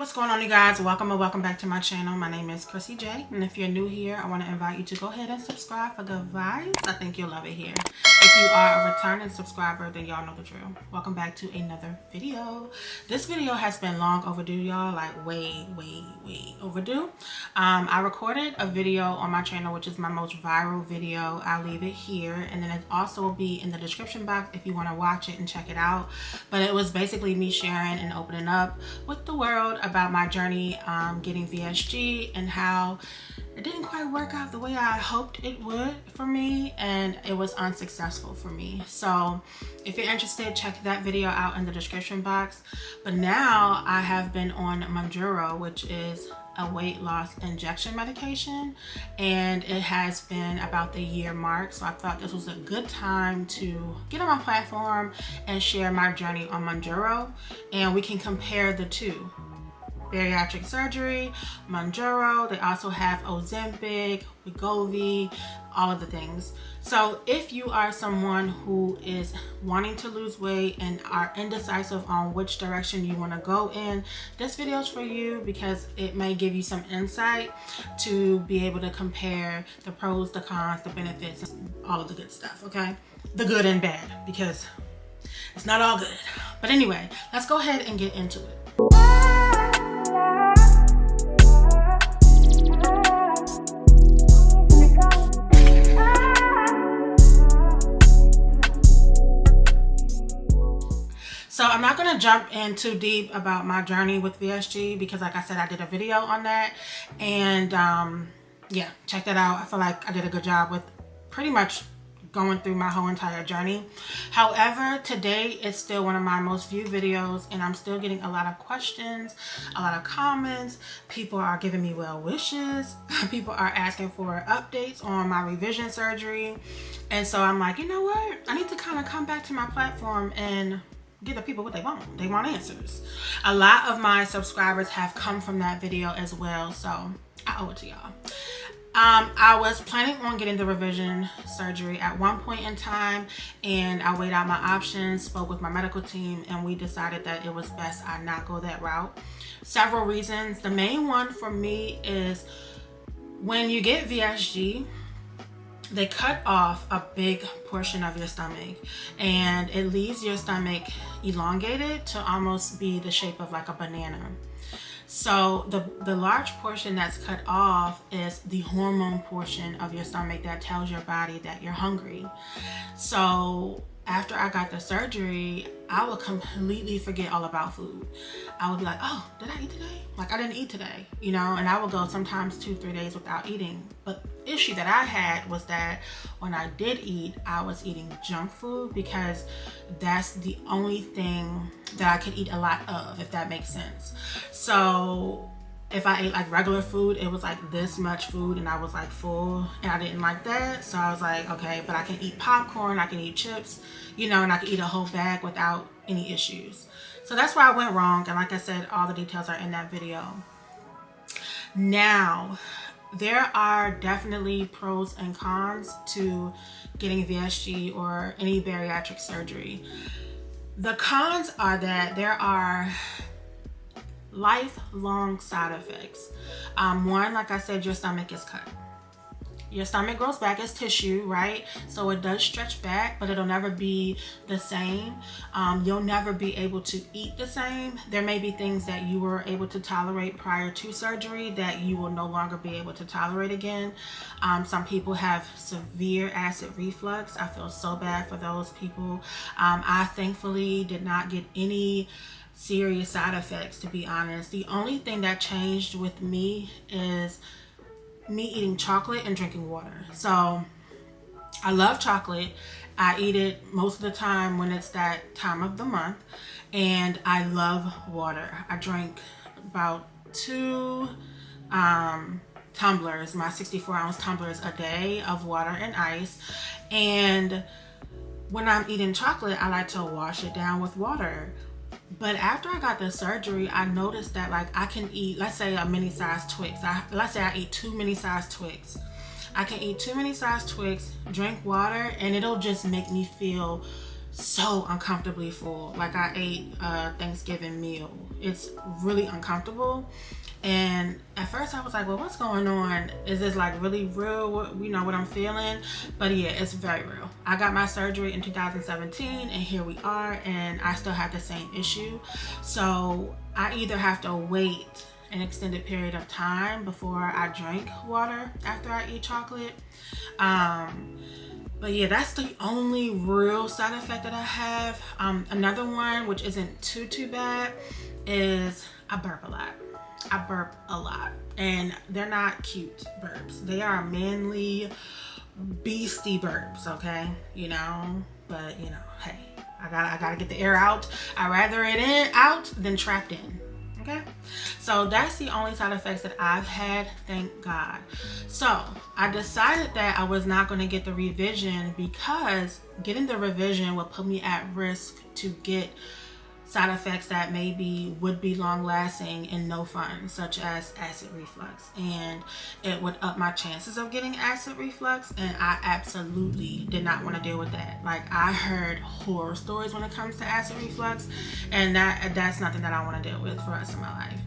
What's going on, you guys? Welcome or welcome back to my channel. My name is Chrissy J, and if you're new here, I want to invite you to go ahead and subscribe for good vibes. I think you'll love it here. If you are a returning subscriber, then y'all know the drill. Welcome back to another video. This video has been long overdue, y'all, like way overdue. I recorded a video on my channel, which is my most viral video. I'll leave it here, and then it also will be in the description box if you want to watch it and check it out. But it was basically me sharing and opening up with the world about my journey getting VSG and how it didn't quite work out the way I hoped it would for me, and it was unsuccessful for me. So if you're interested, check that video out in the description box. But now I have been on Mounjaro, which is a weight loss injection medication, and it has been about the year mark. So I thought this was a good time to get on my platform and share my journey on Mounjaro, and we can compare the two. Bariatric surgery, Mounjaro. They also have Ozempic, Wegovy, all of the things. So if you are someone who is wanting to lose weight and are indecisive on which direction you want to go in, this video is for you because it may give you some insight to be able to compare the pros, the cons, the benefits, all of the good stuff, okay? The good and bad, because it's not all good. But anyway, let's go ahead and get into it. So I'm not going to jump in too deep about my journey with VSG because, like I said, I did a video on that, and yeah, check that out. I feel like I did a good job with pretty much going through my whole entire journey. However, today is still one of my most viewed videos, and I'm still getting a lot of questions, a lot of comments. People are giving me well wishes. People are asking for updates on my revision surgery. And so I'm like, you know what? I need to kind of come back to my platform and give the people what they want. They want answers. A lot of my subscribers have come from that video as well, so I owe it to y'all. I was planning on getting the revision surgery at one point in time, and I weighed out my options, spoke with my medical team, and we decided that it was best I not go that route. Several reasons. The main one for me is when you get VSG, they cut off a big portion of your stomach, and it leaves your stomach elongated to almost be the shape of like a banana. So the large portion that's cut off is the hormone portion of your stomach that tells your body that you're hungry. So after I got the surgery, I would completely forget all about food. I would be like, oh, did I eat today? Like, I didn't eat today, you know, and I would go sometimes 2-3 days without eating. But the issue that I had was that when I did eat, I was eating junk food because that's the only thing that I could eat a lot of, if that makes sense. So if I ate like regular food, it was like this much food and I was like full, and I didn't like that. So I was like, okay, but I can eat popcorn, I can eat chips, you know, and I can eat a whole bag without any issues. So that's where I went wrong. And like I said, all the details are in that video. Now, there are definitely pros and cons to getting VSG or any bariatric surgery. The cons are that there are lifelong side effects. One, like I said, your stomach is cut. Your stomach grows back as tissue, right? So it does stretch back, but it'll never be the same. You'll never be able to eat the same. There may be things that you were able to tolerate prior to surgery that you will no longer be able to tolerate again. Some people have severe acid reflux. I feel so bad for those people. I thankfully did not get any serious side effects, to be honest. The only thing that changed with me is me eating chocolate and drinking water. So I love chocolate. I eat it most of the time when it's that time of the month, and I love water. I drink about 2 tumblers, my 64-ounce tumblers a day of water and ice. And when I'm eating chocolate, I like to wash it down with water. But after I got the surgery, I noticed that like I can eat, let's say a mini size Twix. Let's say I eat 2 mini size Twix. I can eat 2 mini size Twix, drink water, and it'll just make me feel so uncomfortably full. Like I ate a Thanksgiving meal. It's really uncomfortable. And at first I was like, well, what's going on? Is this like really real? What I'm feeling? But yeah, it's very real. I got my surgery in 2017 and here we are, and I still have the same issue. So I either have to wait an extended period of time before I drink water after I eat chocolate. But yeah, that's the only real side effect that I have. Another one, which isn't too bad, is I burp a lot. I burp a lot, and they're not cute burps. They are manly, beastie burps, okay? But hey, I gotta get the air out. I'd rather it out than trapped in. Okay, so that's the only side effects that I've had, thank God. So I decided that I was not going to get the revision because getting the revision would put me at risk to get side effects that maybe would be long lasting and no fun, such as acid reflux, and it would up my chances of getting acid reflux, and I absolutely did not want to deal with that. Like, I heard horror stories when it comes to acid reflux, and that's nothing that I want to deal with for the rest of my life.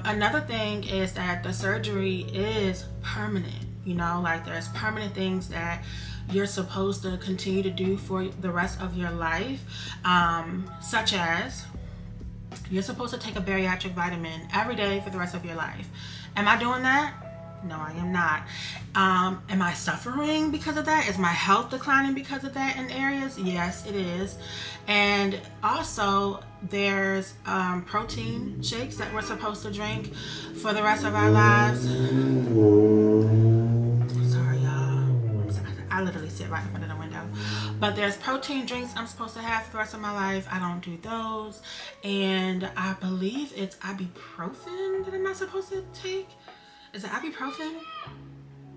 Another thing is that the surgery is permanent. Like, there's permanent things that you're supposed to continue to do for the rest of your life, such as you're supposed to take a bariatric vitamin every day for the rest of your life. Am I doing that? No, I am not. Am I suffering because of that? Is my health declining because of that in areas? Yes, it is. And also, there's protein shakes that we're supposed to drink for the rest of our lives. I literally sit right in front of the window. But there's protein drinks I'm supposed to have for the rest of my life. I don't do those. And I believe it's ibuprofen that I'm not supposed to take. Is it ibuprofen?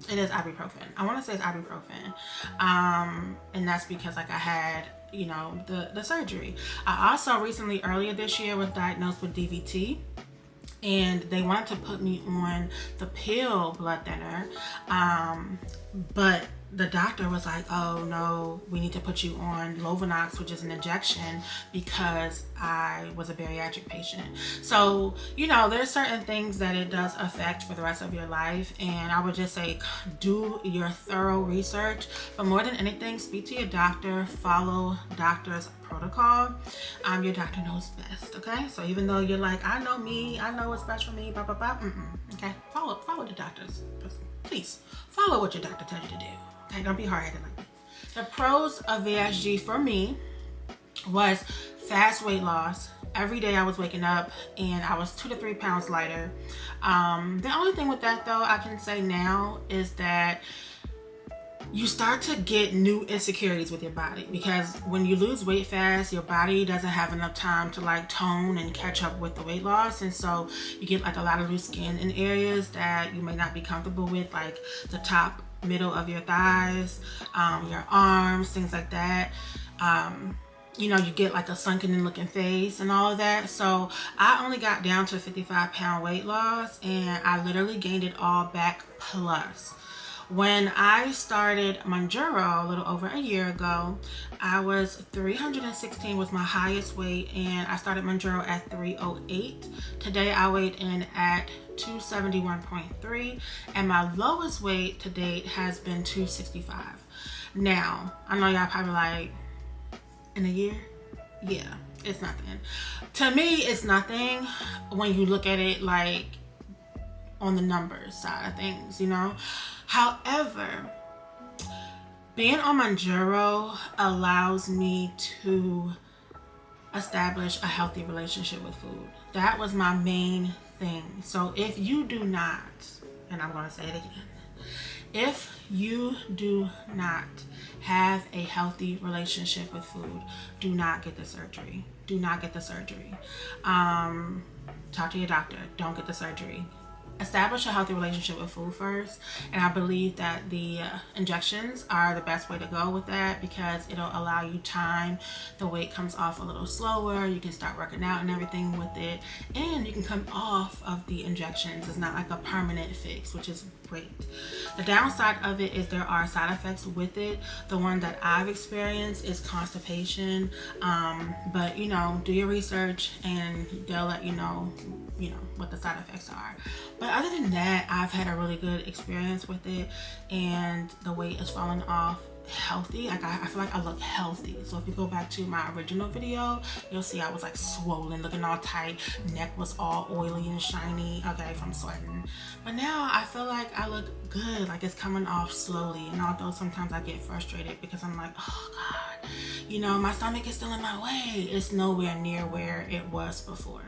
It is ibuprofen. I want to say it's ibuprofen. And that's because I had, the surgery. I also recently, earlier this year, was diagnosed with DVT. And they wanted to put me on the pill blood thinner. But the doctor was like, oh no, we need to put you on Lovenox, which is an injection, because I was a bariatric patient. So, there's certain things that it does affect for the rest of your life. And I would just say, do your thorough research. But more than anything, speak to your doctor, follow doctor's protocol. Your doctor knows best, okay? So even though you're like, I know me, I know what's best for me, blah, blah, blah, okay? Follow the doctors. Please, follow what your doctor tells you to do. Okay, don't be hard-headed like that. The pros of VSG for me was fast weight loss. Every day I was waking up and I was 2 to 3 pounds lighter. The only thing with that, though, I can say now is that you start to get new insecurities with your body, because when you lose weight fast, your body doesn't have enough time to like tone and catch up with the weight loss, and so you get like a lot of loose skin in areas that you may not be comfortable with, like the top middle of your thighs, your arms, things like that. You get like a sunken looking face and all of that. So I only got down to 55-pound weight loss, and I literally gained it all back plus. When I started Mounjaro a little over a year ago, I was 316 was my highest weight, and I started Mounjaro at 308. Today I weighed in at 271.3, and my lowest weight to date has been 265. Now, I know y'all probably like, in a year? Yeah, it's nothing. To me, it's nothing when you look at it like on the numbers side of things, However, being on Mounjaro allows me to establish a healthy relationship with food. That was my main thing. So if you do not, and I'm going to say it again, if you do not have a healthy relationship with food, do not get the surgery. Do not get the surgery. Talk to your doctor. Don't get the surgery. establish a healthy relationship with food first, and I believe that the injections are the best way to go with that, because it'll allow you time. The weight comes off a little slower, you can start working out and everything with it, and you can come off of the injections. It's not like a permanent fix, which is great. The downside of it is there are side effects with it. The one that I've experienced is constipation, but you know, do your research and they'll let you know what the side effects are. But other than that, I've had a really good experience with it, and the weight is falling off healthy. Like I feel like I look healthy. So if you go back to my original video, you'll see I was like swollen, looking all tight, neck was all oily and shiny, okay, from sweating. But now I feel like I look good, like it's coming off slowly. And although sometimes I get frustrated because I'm like, oh God, you know, my stomach is still in my way, it's nowhere near where it was before.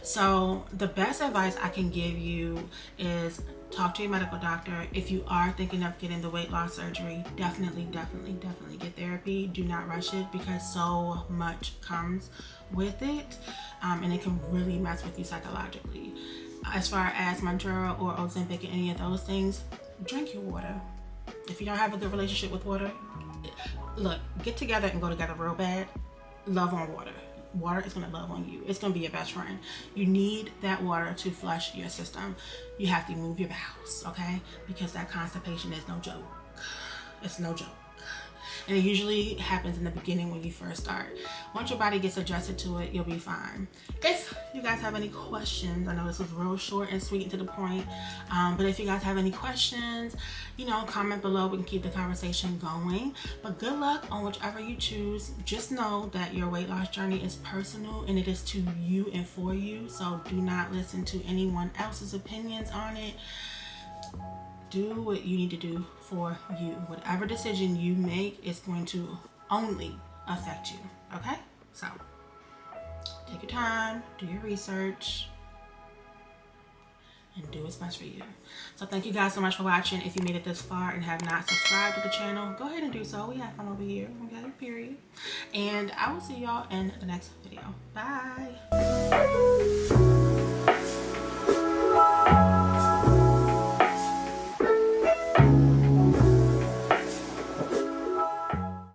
So the best advice I can give you is talk to your medical doctor. If you are thinking of getting the weight loss surgery, definitely get therapy. Do not rush it, because so much comes with it, and it can really mess with you psychologically. As far as Mounjaro or Ozempic and any of those things, drink your water. If you don't have a good relationship with water, look, get together and go together real bad. Love on water. Water is going to love on you. It's going to be your best friend. You need that water to flush your system. You have to move your bowels, okay? Because that constipation is no joke. It's no joke. And it usually happens in the beginning when you first start. Once your body gets adjusted to it, you'll be fine. If you guys have any questions, I know this was real short and sweet and to the point, but if you guys have any questions, you know, comment below. We can keep the conversation going. But good luck on whichever you choose. Just know that your weight loss journey is personal, and it is to you and for you. So do not listen to anyone else's opinions on it. Do what you need to do for you. Whatever decision you make is going to only affect you, okay? So take your time, do your research, and do what's best for you. So thank you guys so much for watching. If you made it this far and have not subscribed to the channel, go ahead and do so. We have fun over here, okay? Period. And I will see y'all in the next video. Bye.